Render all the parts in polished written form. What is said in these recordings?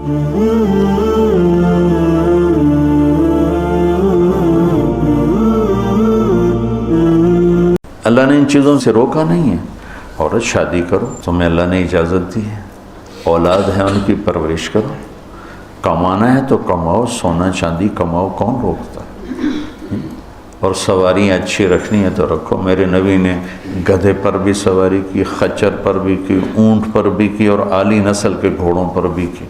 اللہ نے ان چیزوں سے روکا نہیں ہے. عورت شادی کرو، تمہیں اللہ نے اجازت دی ہے، اولاد ہے ان کی پرورش کرو، کمانا ہے تو کماؤ، سونا چاندی کماؤ، کون روکتا ہے؟ اور سواریاں اچھی رکھنی ہے تو رکھو. میرے نبی نے گدھے پر بھی سواری کی، خچر پر بھی کی، اونٹ پر بھی کی، اور اعلی نسل کے گھوڑوں پر بھی کی.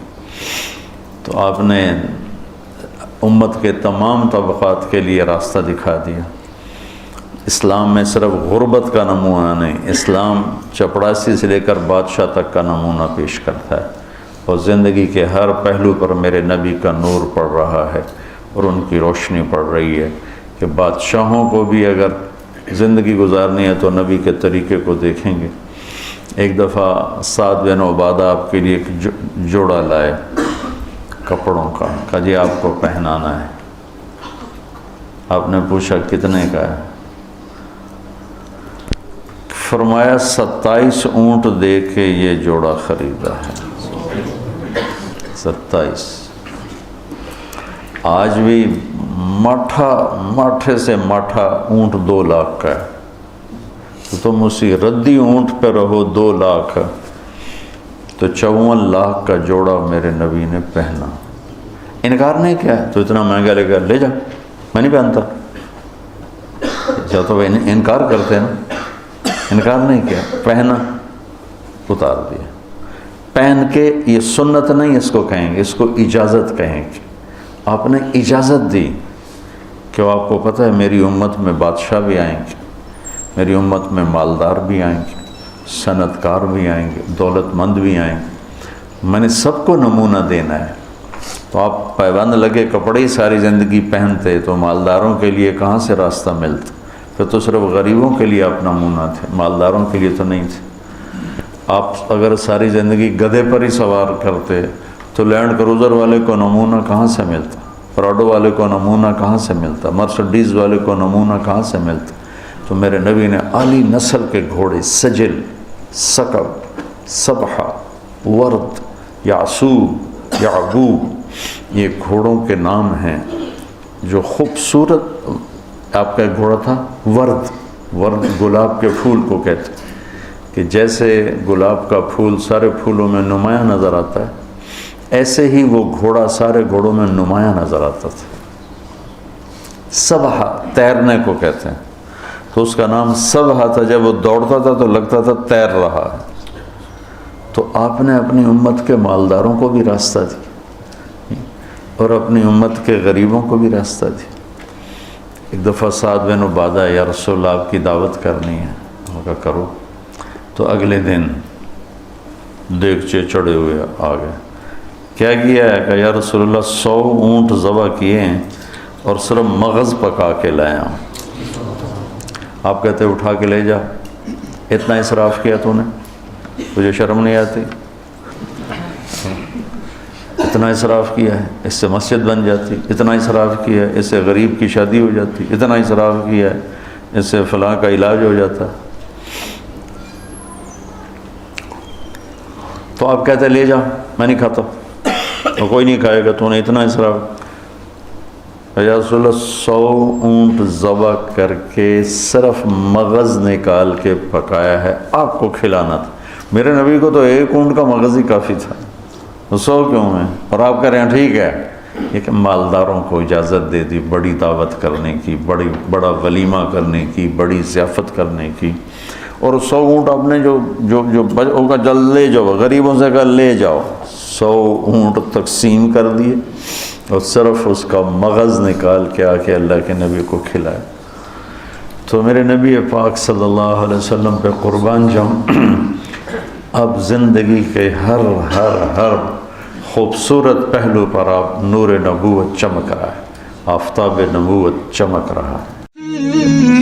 تو آپ نے امت کے تمام طبقات کے لیے راستہ دکھا دیا. اسلام میں صرف غربت کا نمونہ نہیں، اسلام چپڑاسی سے لے کر بادشاہ تک کا نمونہ پیش کرتا ہے، اور زندگی کے ہر پہلو پر میرے نبی کا نور پڑ رہا ہے اور ان کی روشنی پڑ رہی ہے کہ بادشاہوں کو بھی اگر زندگی گزارنی ہے تو نبی کے طریقے کو دیکھیں گے. ایک دفعہ سعد بن عبادہ آپ کے لیے ایک جوڑا لائے کپڑوں کا، کہا جی آپ کو پہنانا ہے. آپ نے پوچھا کتنے کا ہے؟ فرمایا 27 اونٹ دے کے یہ جوڑا خریدا ہے. 27. آج بھی ماٹھے سے ماٹھا اونٹ 2 لاکھ کا ہے. تو تم اسی ردی اونٹ پہ رہو 2 لاکھ، تو 54 لاکھ کا جوڑا میرے نبی نے پہنا. انکار نہیں کیا. تو اتنا مہنگا لے کر لے جا، میں نہیں پہنتا. تو انکار کرتے ہیں نا، انکار نہیں کیا، پہنا، اتار دیا. پہن کے یہ سنت نہیں اس کو کہیں گے، اس کو اجازت کہیں گے. آپ نے اجازت دی کہ آپ کو پتہ ہے میری امت میں بادشاہ بھی آئیں گے، میری امت میں مالدار بھی آئیں گے، صنعت کار بھی آئیں گے، دولت مند بھی آئیں گے، میں نے سب کو نمونہ دینا ہے. تو آپ پابند لگے کپڑے ہی ساری زندگی پہنتے تو مالداروں کے لیے کہاں سے راستہ ملتا؟ پھر تو صرف غریبوں کے لیے آپ نمونہ تھے، مالداروں کے لیے تو نہیں تھے. آپ اگر ساری زندگی گدھے پر ہی سوار کرتے تو لینڈ کروزر والے کو نمونہ کہاں سے ملتا؟ پراڈو والے کو نمونہ کہاں سے ملتا؟ مرسڈیز والے کو نمونہ کہاں سے ملتا؟ تو میرے نبی نے اعلی نسل کے گھوڑے سجل، ثقب، سبحہ، ورد، یعصوب، یعقوب، یہ گھوڑوں کے نام ہیں جو خوبصورت. آپ کا ایک گھوڑا تھا ورد گلاب کے پھول کو کہتے ہیں کہ جیسے گلاب کا پھول سارے پھولوں میں نمایاں نظر آتا ہے، ایسے ہی وہ گھوڑا سارے گھوڑوں میں نمایاں نظر آتا تھا. سبحہ تیرنے کو کہتے ہیں، تو اس کا نام سبحہ تھا. جب وہ دوڑتا تھا تو لگتا تھا تیر رہا ہے. تو آپ نے اپنی امت کے مالداروں کو بھی راستہ دی اور اپنی امت کے غریبوں کو بھی راستہ دی. ایک دفعہ سعد بن عبادہ، یا رسول اللہ آپ کی دعوت کرنی ہے. میں کہا کرو. تو اگلے دن دیگچے چڑھے ہوئے آ گئے. کیا کیا ہے؟ کہ یا رسول اللہ 100 اونٹ ذبح کیے ہیں اور صرف مغز پکا کے لایا ہوں. آپ کہتے اٹھا کے لے جا. اتنا اسراف کیا تو نے؟ تجھے شرم نہیں آتی؟ اتنا اسراف کیا ہے، اس سے مسجد بن جاتی. اتنا اسراف کیا ہے، اس سے غریب کی شادی ہو جاتی. اتنا اسراف کیا ہے، اس سے فلاں کا علاج ہو جاتا. تو آپ کہتے لے جا، میں نہیں کھاتا. تو کوئی نہیں کھائے گا، تو نے اتنا اسراف. یا رسول اللہ 100 اونٹ ذبح کر کے صرف مغز نکال کے پکایا ہے، آپ کو کھلانا تھا. میرے نبی کو تو 1 اونٹ کا مغز ہی کافی تھا، 100 کیوں ہے؟ اور آپ کہہ رہے ہیں ٹھیک ہے. لیکن مالداروں کو اجازت دے دی بڑی دعوت کرنے کی، بڑا ولیمہ کرنے کی، بڑی ضیافت کرنے کی. اور 100 اونٹ آپ نے جو ہوگا جلد لے جاؤ، غریبوں سے کہا لے جاؤ. 100 اونٹ تقسیم کر دیے اور صرف اس کا مغز نکال کے آ کے اللہ کے نبی کو کھلائے. تو میرے نبی پاک صلی اللہ علیہ وسلم پہ قربان جاؤں. اب زندگی کے ہر خوبصورت پہلو پر آپ نور نبوت چمک رہا ہے، آفتاب نبوت چمک رہا ہے.